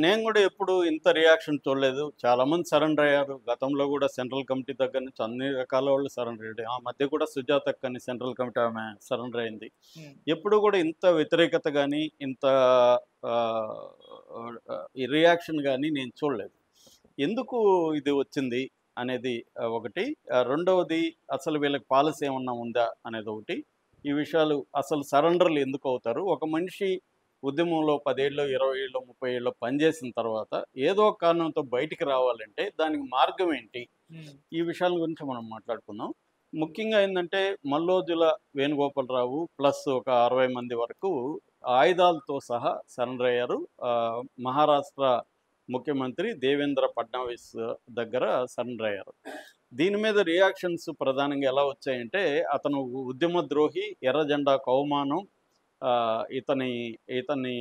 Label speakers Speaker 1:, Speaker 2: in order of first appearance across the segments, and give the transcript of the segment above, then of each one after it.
Speaker 1: నేను గూడా ఎప్పుడు ఇంత రియాక్షన్ చూడలేదు. చాలామంది సరెండర్ అయ్యారు. గతంలో గూడా సెంట్రల్ కమిటీ దగ్గర నుంచి అన్ని రకాల వాళ్ళు సరెండర్ అయ్యారు. ఆ మధ్య కూడా సుజాతక్క అని సెంట్రల్ కమిటీ ఆమె సరెండర్ అయింది.
Speaker 2: హ్మ్.
Speaker 1: ఎప్పుడు గూడా ఇంత వ్యతిరేకత గాని, ఇంత ఆహ్, ఈ రియాక్షన్ గాని నేను చూడలేదు. ఎందుకు ఇది వచ్చింది అనేది ఒకటి. రెండవది అసలు వీళ్ళకి పాలసీ ఏమన్నా ఉందా అనేదొకటి. ఈ విషయాలు అసలు సరెండర్‌లు ఎందుకవుతారు? ఒక మనిషి ఉద్యమంలో 10 ఏళ్ళో, 20 ఏళ్ళో, 30 ఏళ్ళో పనిచేసిన తర్వాత ఏదో ఒక కారణంతో బయటికి రావాలంటే దానికి మార్గం ఏంటి?
Speaker 2: హ్మ్.
Speaker 1: ఈ విషయాల గురించి మనం మాట్లాడుకుందాం. ముఖ్యంగా ఏందంటే మల్లోజుల వేణుగోపాలరావు ప్లస్ ఒక 60 మంది వరకు ఆయుధాలతో సహా సరెండర్ అయ్యారు. మహారాష్ట్ర ముఖ్యమంత్రి దేవేంద్ర ఫడ్నవీస్ దగ్గర సరెండర్ అయ్యారు. దీని మీద రియాక్షన్స్ ప్రధానంగా ఎలా వచ్చాయంటే అతను ఉద్యమ ద్రోహి, ఎర్ర జెండాకు అవమానం, ఇతని ఇతన్ని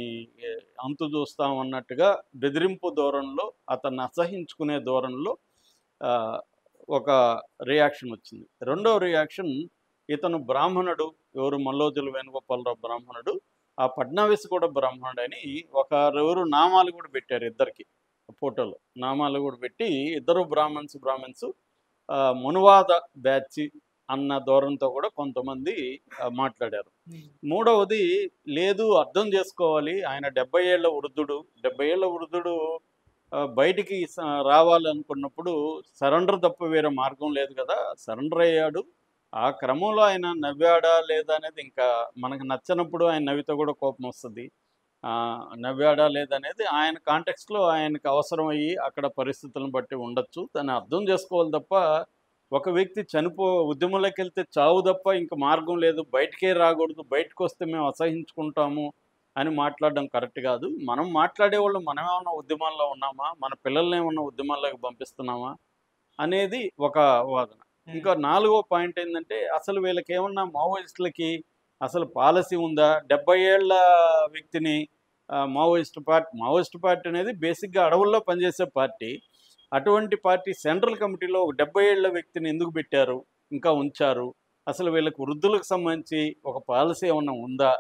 Speaker 1: అంతు చూస్తాం అన్నట్టుగా బెదిరింపు ధోరణిలో, అతన్ని అసహించుకునే ధోరణిలో ఆహ్, ఒక రియాక్షన్ వచ్చింది. రెండో రియాక్షన్ ఇతను బ్రాహ్మణుడు. ఎవరు మల్లోజుల వేణుగోపాలరావు బ్రాహ్మణుడు. ఆ ఫడ్నవీస్ కూడా బ్రాహ్మణుడని ఒకరెవరు నామాలు కూడా పెట్టారు ఇద్దరికి. ఫోటోలు. నామాలు కూడా పెట్టి ఇద్దరు బ్రాహ్మణ్స్ మనువాద బ్యాచ్ అన్న ధోరణితో కూడా కొంతమంది మాట్లాడారు.
Speaker 2: హ్మ్.
Speaker 1: మూడవది లేదు అర్థం చేసుకోవాలి. ఆయన 70 ఏళ్ల వృద్ధుడు. 70 ఏళ్ల వృద్ధుడు బయటికి రావాలనుకున్నప్పుడు సరెండర్ తప్ప వేరే మార్గం లేదు గదా! సరెండర్ అయ్యాడు. ఆ క్రమంలో ఆయన నవ్వాడా లేదా అనేది ఇంకా మనకు నచ్చనప్పుడు ఆయన నవ్వితే కూడా కోపమొస్తది. నవ్వాడా లేదనేది ఆయన కాంటెక్స్ట్‌లో ఆయనకి అవసరమయ్యి అక్కడ పరిస్థితులను బట్టి ఉండొచ్చు. దాన్ని అర్థం చేసుకోవాలి తప్ప ఒక వ్యక్తి ఉద్యమంలోకెళ్తే చావు తప్ప ఇంక మార్గం లేదు. బయటికే రాకూడదు. బయటకొస్తే మేము అసహించుకుంటాము అని మాట్లాడడం కరెక్ట్ కాదు. మనం మాట్లాడేవాళ్ళం మనమేమన్నా ఉద్యమాల్లో ఉన్నామా? మన పిల్లల్నేమన్నా ఉద్యమాల్లోకి పంపిస్తున్నామా? అనేది ఒక వాదన.
Speaker 2: హ్మ్.
Speaker 1: ఇంకా నాలుగో పాయింట్ ఏందంటే, అసలు వీళ్ళకేమన్నా మావోయిస్టులకి అసలు పాలసీ ఉందా? 70 ఏళ్ల వ్యక్తిని మావోయిస్ట్ పార్టీ అనేది బేసిక్‌గా అడవుల్లో పనిచేసే పార్టీ. అటువంటి పార్టీ సెంట్రల్ కమిటీలో ఒక 70 ఏళ్ల వ్యక్తిని ఎందుకు పెట్టారు? ఇంకా ఉంచారు. అసలు వీళ్ళకి వృద్ధులకు సంబంధించి ఒక పాలసీ ఏమన్నా ఉందా?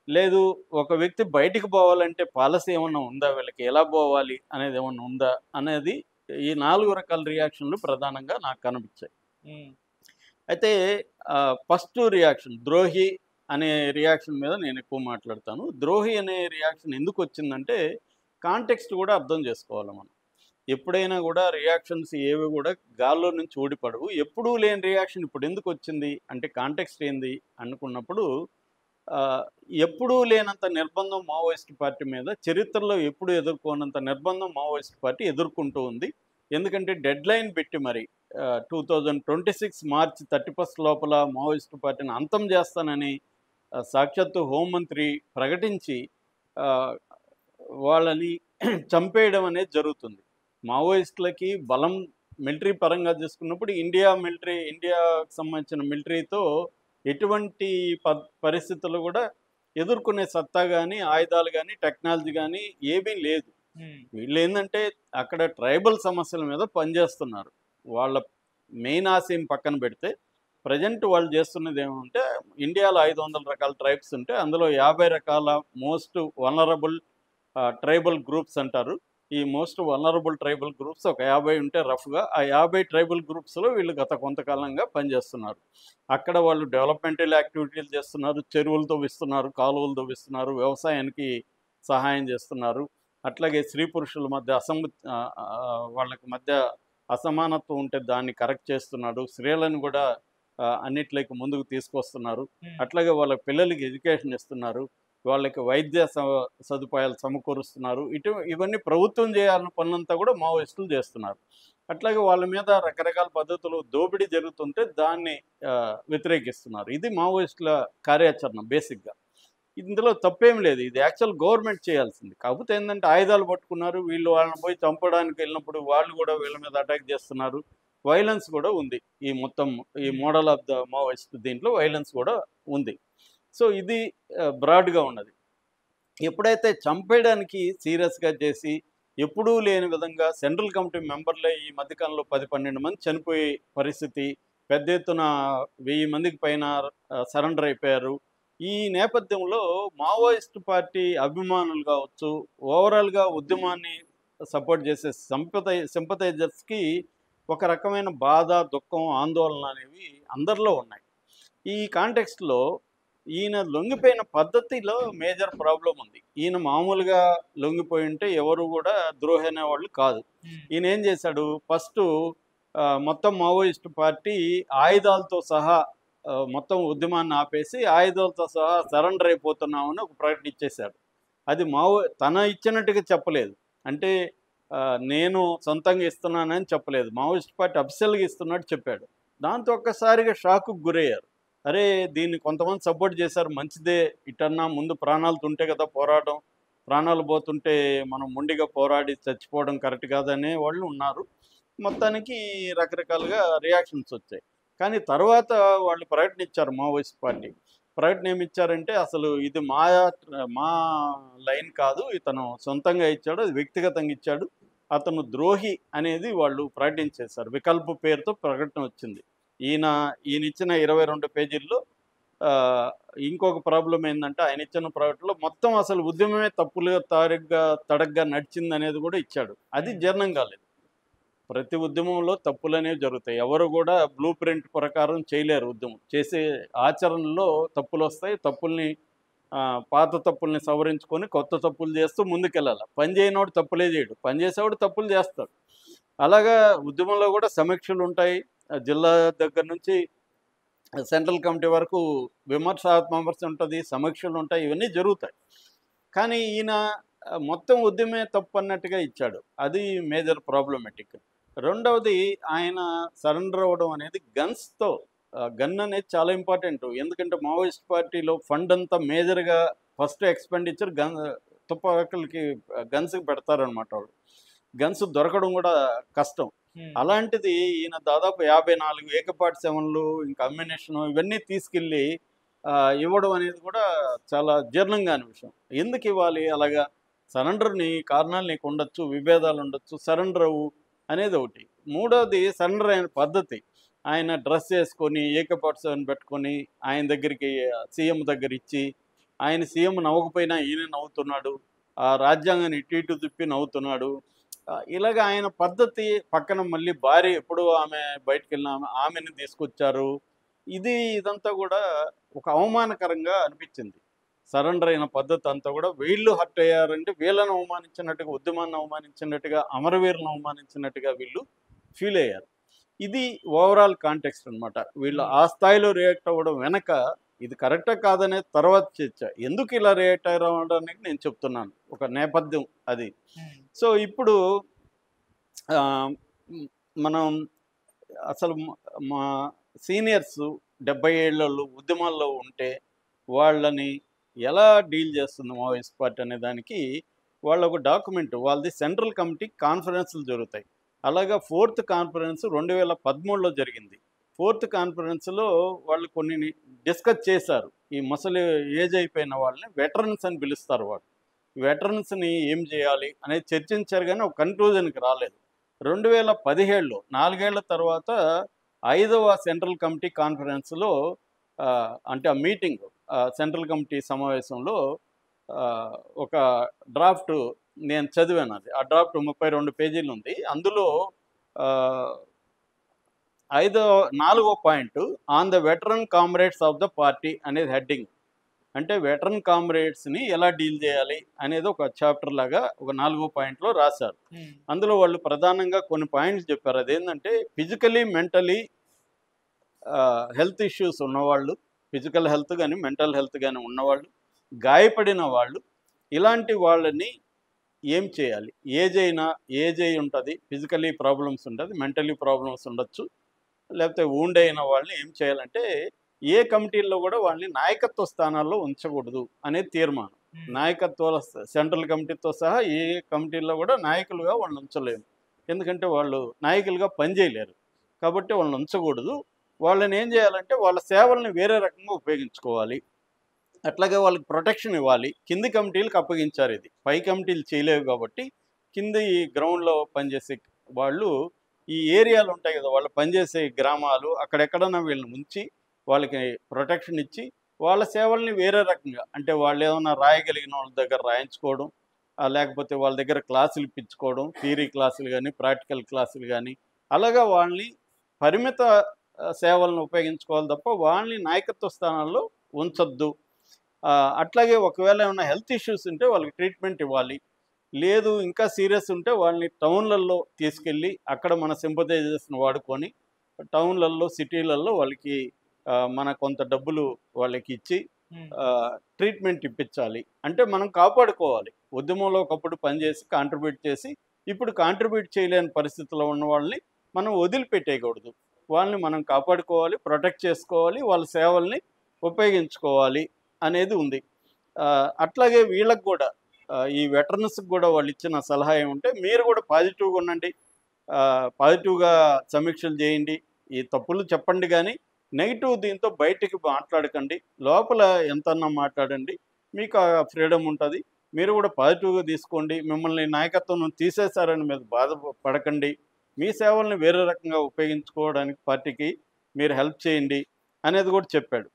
Speaker 1: లేదు ఒక వ్యక్తి బయటికి పోవాలంటే పాలసీ ఏమన్నా ఉందా వీళ్ళకి? ఎలా పోవాలి అనేదేమన్నా ఉందా? అనేది ఈ 4 రకాల రియాక్షన్‌లు ప్రధానంగా నాకు కనిపించాయి.
Speaker 2: హ్మ్.
Speaker 1: అయితే ఫస్ట్ రియాక్షన్ ద్రోహి అనే రియాక్షన్ మీద నేనెక్కువ మాట్లాడతాను. ద్రోహి అనే రియాక్షన్ ఎందుకొచ్చిందంటే, కాంటెక్స్ట్ గూడా అర్థం జేసుకోవాలి మనం. ఎప్పుడైనా గూడా రియాక్షన్స్ ఏవి గూడా గాల్లో నుంచి ఊడిపడవు. ఎప్పుడూ లేని రియాక్షన్ ఇప్పుడెందుకొచ్చింది అంటే కాంటెక్స్ట్ ఏంది అనుకున్నప్పుడు ఆహ్, ఎప్పుడూ లేనంత నిర్బంధం మావోయిస్ట్ పార్టీ మీద చరిత్రలో ఎప్పుడు ఎదుర్కోనంత నిర్బంధం మావోయిస్ట్ పార్టీ ఎదుర్కొంటూ ఉంది. ఎందుకంటే డెడ్‌లైన్ పెట్టి మరి 2026 మార్చి 31 లోపల మావోయిస్ట్ పార్టీని అంతం చేస్తానని సాక్షాత్తు హోంమంత్రి ప్రకటించి ఆహ్, వాళ్ళని చంపేయడం అనేది జరుగుతుంది. మావోయిస్టులకి బలం మిలిటరీ పరంగా చూసుకున్నప్పుడు ఇండియాకి సంబంధించిన మిలిటరీతో ఎటువంటి పరిస్థితుల్లో కూడా ఎదుర్కొనే సత్తా గాని, ఆయుధాలు గాని, టెక్నాలజీ గాని ఏమీ లేదు.
Speaker 2: హ్మ్.
Speaker 1: వీళ్ళేందంటే అక్కడ ట్రైబల్ సమస్యల మీద పనిచేస్తున్నారు. వాళ్ళ మెయిన్ ఆశయం పక్కన పెడితే, ప్రెజెంట్ వాళ్ళు చేస్తున్నదేమంటే ఇండియాలో 500 రకాల ట్రైబ్స్ ఉంటే అందులో 50 రకాల మోస్ట్ వల్నరబుల్ ట్రైబల్ గ్రూప్స్ అంటారు. ఈ మోస్ట్ వల్నరబుల్ ట్రైబల్ గ్రూప్స్ ఒక 50 ఉంటే రఫ్‌గా ఆ 50 ట్రైబల్ గ్రూప్స్‌లో వీళ్ళు గత కొంతకాలంగా పనిచేస్తున్నారు. అక్కడ వాళ్ళు డెవలప్‌మెంటల్ యాక్టివిటీలు చేస్తున్నారు. చెరువులు తవ్విస్తున్నారు, కాలువలు తవ్విస్తున్నారు, వ్యవసాయానికి సహాయం చేస్తున్నారు. అట్లాగే స్త్రీ పురుషుల మధ్య వాళ్ళకి మధ్య అసమానత్వం ఉంటే దాన్ని కరెక్ట్ చేస్తున్నాడు. స్త్రీలను గూడా అన్నిట్లోకి ముందుకు తీసుకొస్తున్నారు.
Speaker 2: హ్మ్.
Speaker 1: అట్లాగే వాళ్ళ పిల్లలకి ఎడ్యుకేషన్ ఇస్తున్నారు. వాళ్ళకి వైద్య సదుపాయాలు సమకూరుస్తున్నారు. ఇవన్నీ ప్రభుత్వం చేయాల్సిన పనులంతా కూడా మావోయిస్టులు చేస్తున్నారు. అట్లాగే వాళ్ళ మీద రకరకాల పద్ధతులు దోపిడీ జరుగుతుంటే దాన్ని వ్యతిరేకిస్తున్నారు. ఇది మావోయిస్టుల కార్యాచరణ బేసిక్‌గా. ఇందులో తప్పేమి లేదు. ఇది యాక్చువల్ గవర్నమెంట్ చేయాల్సింది. కాకపోతే ఏందంటే ఆయుధాలు పట్టుకున్నారు. వీళ్ళు వాళ్ళని పోయి చంపడానికి వెళ్ళినప్పుడు వాళ్ళు కూడా వీళ్ళ మీద అటాక్ చేస్తున్నారు. వయలెన్స్ కూడా ఉంది. ఈ
Speaker 2: హ్మ్.
Speaker 1: మోడల్ ఆఫ్ ద మావోయిస్ట్ దీంట్లో వయలెన్స్ కూడా ఉంది. సో, ఇది బ్రాడ్‌గా ఉన్నది. ఎప్పుడైతే చంపేయడానికి సీరియస్‌గా చేసి, ఎప్పుడూ లేని విధంగా సెంట్రల్ కమిటీ మెంబర్‌లే ఈ మధ్య కాలంలో 10, 12 మంది చనిపోయే పరిస్థితి. పెద్ద ఎత్తున 1000 మందికి పైన సరెండర్ అయిపోయారు. ఈ నేపథ్యంలో మావోయిస్ట్ పార్టీ అభిమానులు కావచ్చు, ఓవరాల్‌గా ఉద్యమాన్ని సపోర్ట్ చేసే సింపథైజర్స్‌కి ఒక రకమైన బాధ, దుఃఖం, ఆందోళన అనేవి అందరిలో ఉన్నాయి. ఈ కాంటెక్స్ట్‌లో ఈయన లొంగిపోయిన పద్ధతిలో మేజర్ ప్రాబ్లమ్ ఉంది. ఈయన మామూలుగా లొంగిపోయుంటే ఎవరు గూడా ద్రోహి అనేవాళ్ళు కాదు. ఈయన ఏం చేశాడు, ఫస్టు మొత్తం మావోయిస్ట్ పార్టీ ఆయుధాలతో సహా మొత్తం ఉద్యమాన్ని ఆపేసి, ఆయుధాలతో సహా సరెండర్ అయిపోతున్నామని ఒక ప్రకటన ఇచ్చేశాడు. అది తన ఇచ్చినట్టుగా చెప్పలేదు. అంటే నేను సొంతంగా ఇస్తున్నానని చెప్పలేదు. మావోయిస్ట్ పార్టీ అఫీషియల్‌గా ఇస్తున్నట్టు చెప్పాడు. దాంతో ఒక్కసారిగా షాక్‌కి గురయ్యారు. అరే! దీన్ని కొంతమంది సపోర్ట్ చేశారు, మంచిదే. ఇటన్నా ముందు ప్రాణాలతుంటే కదా పోరాటం. ప్రాణాలు పోతుంటే మనం మొండిగా పోరాడి చచ్చిపోవడం కరెక్ట్ కాదనే వాళ్ళు ఉన్నారు. మొత్తానికి రకరకాలుగా రియాక్షన్స్ వచ్చాయి. కానీ తర్వాత వాళ్ళు ప్రకటన ఇచ్చారు మావోయిస్ట్ పార్టీ. ప్రకటన ఏమిచ్చారంటే, అసలు ఇది మా లైన్ కాదు. ఇతను సొంతంగా ఇచ్చాడు. అది వ్యక్తిగతంగా ఇచ్చాడు. అతను ద్రోహి అనేది వాళ్ళు ప్రకటించేశారు. వికల్ప్ పేరుతో ప్రకటన వచ్చింది. ఈయనిచ్చిన 22 పేజీల్లో ఆహ్, ఇంకొక ప్రాబ్లమ్ ఏందంటే, ఆయనిచ్చిన ప్రకటనలో మొత్తం అసలు ఉద్యమమే తడగ్గా నడిచిందనేది కూడా ఇచ్చాడు. అది జీర్ణం కాలేదు. ప్రతి ఉద్యమంలో తప్పులనేవి జరుగుతాయి. ఎవరు కూడా బ్లూ ప్రింట్ ప్రకారం చేయలేరు ఉద్యమం. చేసే ఆచరణలో తప్పులొస్తాయి. పాత తప్పుల్ని సవరించుకొని కొత్త తప్పులు చేస్తూ ముందుకెళ్ళాలి. పని చేయనోడు తప్పులే చేయడు. పని చేసేవాడు తప్పులు చేస్తాడు. అలాగా ఉద్యమంలో కూడా సమీక్షలుంటాయి. జిల్లా దగ్గర నుంచి సెంట్రల్ కమిటీ వరకు విమర్శ ఉంటది. సమీక్షలుంటాయి. ఇవన్నీ జరుగుతాయి. కానీ ఈయన మొత్తం ఉద్యమే తప్పన్నట్టుగా ఇచ్చాడు. అది మేజర్ ప్రాబ్లమాటిక్. రెండవది, ఆయన సరెండర్ అవ్వడం అనేది గన్స్‌తో. గన్ అనేది చాలా ఇంపార్టెంటు. ఎందుకంటే మావోయిస్ట్ పార్టీలో ఫండ్ అంతా మేజర్‌గా ఫస్ట్ ఎక్స్‌పెండిచర్ తుపాకులకి, గన్స్‌కి పెడతారనమాట వాళ్ళు. గన్స్ దొరకడం కూడా కష్టం. అలాంటిది ఈయన దాదాపు 54 AK-47లు, ఇంకా అమ్యునిషను ఇవన్నీ తీసుకెళ్ళి ఇవ్వడం అనేది కూడా చాలా జీర్ణం కాని విషయం. ఎందుకివ్వాలి అలాగా? కారణాలు నీకుండొచ్చు, విభేదాలుండొచ్చు, సరెండర్ అవ్వు అనేది ఒకటి. మూడోది, సరెండర్ అయిన పద్ధతి. ఆయన డ్రెస్ యేసుకొని, AK-47 పెట్టుకొని, ఆయన దగ్గరికి సీఎం దగ్గరిచ్చి, ఆయన సీఎం నవ్వకపోయినా ఈయనే నవ్వుతున్నాడు. ఆ రాజ్యాంగాన్ని ఇటు ఇటు తిప్పి నవ్వుతున్నాడు. ఇలాగ ఆయన పద్ధతి, పక్కన మళ్ళీ భార్య ఎప్పుడూ ఆమె బయటికెళ్ళిన ఆమెని తీసుకొచ్చారు. ఇదంతా గూడా ఒక అవమానకరంగా అనిపిచ్చింది. సరెండర్ అయిన పద్ధతంతా గూడా వీళ్ళు హర్ట్ అయ్యారంటే, వీళ్ళని అవమానించినట్టుగా, ఉద్యమాన్ని అవమానించినట్టుగా, అమరవీరులను అవమానించినట్టుగా వీళ్ళు ఫీలయ్యారు. ఇది ఓవరాల్ కాంటెక్స్ట్ అనమాట. వీళ్ళు ఆ స్థాయిలో రియాక్ట్ అవ్వడం వెనక ఇది కరెక్టా కాదనేది తర్వాత చర్చ. ఎందుకు ఇలా రియాక్ట్ అయ్యారనడానికి నేను చెప్తున్నాను. ఒక నేపథ్యం అది. సో, ఇప్పుడు ఆహ్, హ్మ్, మనం అసలు మా సీనియర్స్ 70 ఏళ్లోళ్ళు ఉద్యమాల్లో ఉంటే వాళ్ళని ఎలా డీల్ చేస్తుంది మావోయిస్ట్ పార్టీ అనే దానికి వాళ్ళొక డాక్యుమెంట్, వాళ్ళది సెంట్రల్ కమిటీ కాన్ఫరెన్స్‌లు జరుగుతాయి. అలాగా ఫోర్త్ కాన్ఫరెన్స్ 2013లో జరిగింది. ఫోర్త్ కాన్ఫరెన్స్‌లో వాళ్ళు కొన్ని డిస్కస్ చేశారు. ఈ ముసలి ఏజ్ అయిపోయిన వాళ్ళని వెటరన్స్ అని పిలుస్తారు వాళ్ళు. వెటరన్స్‌ని ఏం చేయాలి అనేది చర్చించారు గానీ ఒక కన్క్లూజన్‌కి రాలేదు. 2017లో 4 ఏళ్ల తర్వాత 5వ సెంట్రల్ కమిటీ కాన్ఫరెన్స్‌లో అంటే ఆ మీటింగ్, సెంట్రల్ కమిటీ సమావేశంలో ఒక డ్రాఫ్ట్ నేను చదివానది. ఆ డ్రాఫ్ట్ 32 పేజీలుంది. అందులో ఆహ్, నాలుగో point, on the veteran comrades of the party అనేది హెడ్డింగ్. అంటే వెటరన్ కామ్రేడ్స్‌ని ఎలా డీల్ చేయాలి అనేది ఒక చాప్టర్ లాగా ఒక 4గో పాయింట్‌లో రాశారు. అందులో వాళ్ళు ప్రధానంగా కొన్ని పాయింట్స్ చెప్పారు. అదేంటంటే, ఫిజికల్లీ, మెంటలీ హెల్త్ ఇష్యూస్ ఉన్నవాళ్ళు, ఫిజికల్ హెల్త్ గానీ, మెంటల్ హెల్త్ గానీ ఉన్నవాళ్ళు, గాయపడిన వాళ్ళు, ఇలాంటి వాళ్ళని ఏం చేయాలి? ఏజ్ అయ్యి ఉంటది. ఫిజికల్లీ ప్రాబ్లమ్స్ ఉంటది. మెంటల్లీ ప్రాబ్లమ్స్ ఉండొచ్చు. లేకపోతే వూండ్ అయిన వాళ్ళని ఏం చేయాలంటే, ఏ కమిటీల్లో కూడా వాళ్ళని నాయకత్వ స్థానాల్లో ఉంచకూడదు అనేది తీర్మానం. నాయకత్వాల సెంట్రల్ కమిటీతో సహా ఏ కమిటీల్లో కూడా నాయకులుగా వాళ్ళని ఉంచలేము. ఎందుకంటే వాళ్ళు నాయకులుగా పనిచేయలేరు. కాబట్టి వాళ్ళని ఉంచకూడదు. వాళ్ళని ఏం చేయాలంటే, వాళ్ళ సేవల్ని వేరే రకంగా ఉపయోగించుకోవాలి. అట్లాగే వాళ్ళకి ప్రొటెక్షన్ ఇవ్వాలి. కింది కమిటీలకు అప్పగించారు ఇది. పై కమిటీలు చేయలేవు కాబట్టి, కింది గ్రౌండ్‌లో పనిచేసే వాళ్ళు, ఈ ఏరియాలు ఉంటాయి కదా! వాళ్ళు పనిచేసే గ్రామాలు, అక్కడెక్కడన్నా వీళ్ళని ఉంచి, వాళ్ళకి ప్రొటెక్షన్ ఇచ్చి, వాళ్ళ సేవల్ని వేరే రకంగా అంటే వాళ్ళు ఏమన్నా రాయగలిగిన వాళ్ళ దగ్గర రాయించుకోవడం, లేకపోతే వాళ్ళ దగ్గర క్లాసులు ఇప్పించుకోవడం, థియరీ క్లాసులు గానీ, ప్రాక్టికల్ క్లాసులు గానీ, అలాగా వాళ్ళని పరిమిత సేవలను ఉపయోగించుకోవాలి తప్ప వాళ్ళని నాయకత్వ స్థానాల్లో ఉంచొద్దు. అట్లాగే ఒకవేళ ఏమన్నా హెల్త్ ఇష్యూస్ ఉంటే వాళ్ళకి ట్రీట్మెంట్ ఇవ్వాలి. లేదు ఇంకా సీరియస్ ఉంటే వాళ్ళని టౌన్‌లలో తీసుకెళ్ళి అక్కడ మన సింపథైజర్స్‌ని వాడుకొని టౌన్‌లలో, సిటీలలో వాళ్ళకి మన కొంత డబ్బులు వాళ్ళకిచ్చి
Speaker 2: హ్మ్.
Speaker 1: ట్రీట్మెంట్ ఇప్పించాలి. అంటే మనం కాపాడుకోవాలి. ఉద్యమంలో ఒకప్పుడు పనిచేసి కాంట్రిబ్యూట్ చేసి, ఇప్పుడు కాంట్రిబ్యూట్ చేయలేని పరిస్థితిలో ఉన్న వాళ్ళని మనం వదిలిపెట్టేయకూడదు. వాళ్ళని మనం కాపాడుకోవాలి, ప్రొటెక్ట్ చేసుకోవాలి, వాళ్ళ సేవల్ని ఉపయోగించుకోవాలి అనేది ఉంది. అట్లాగే వీళ్ళకి గూడా ఈ వెటరన్స్‌కి గూడా వాళ్ళిచ్చిన సలహా ఏమంటే, మీరు గూడా పాజిటివ్‌గా ఉండండి. పాజిటివ్‌గా సమీక్షలు జేయండి. ఈ తప్పులు చెప్పండి గానీ, నెగెటివ్ దీంతో బయటికి మాట్లాడకండి. లోపల ఎంతన్నా మాట్లాడండి. మీకు ఆ ఫ్రీడమ్ ఉంటది. మీరు గూడా పాజిటివ్‌గా తీసుకోండి. మిమ్మల్ని నాయకత్వం నుంచి తీసేశారని మీరు పడకండి. మీ సేవల్ని వేరే రకంగా ఉపయోగించుకోవడానికి పార్టీకి మీరు హెల్ప్ చేయండి అనేది గూడా చెప్పాడు.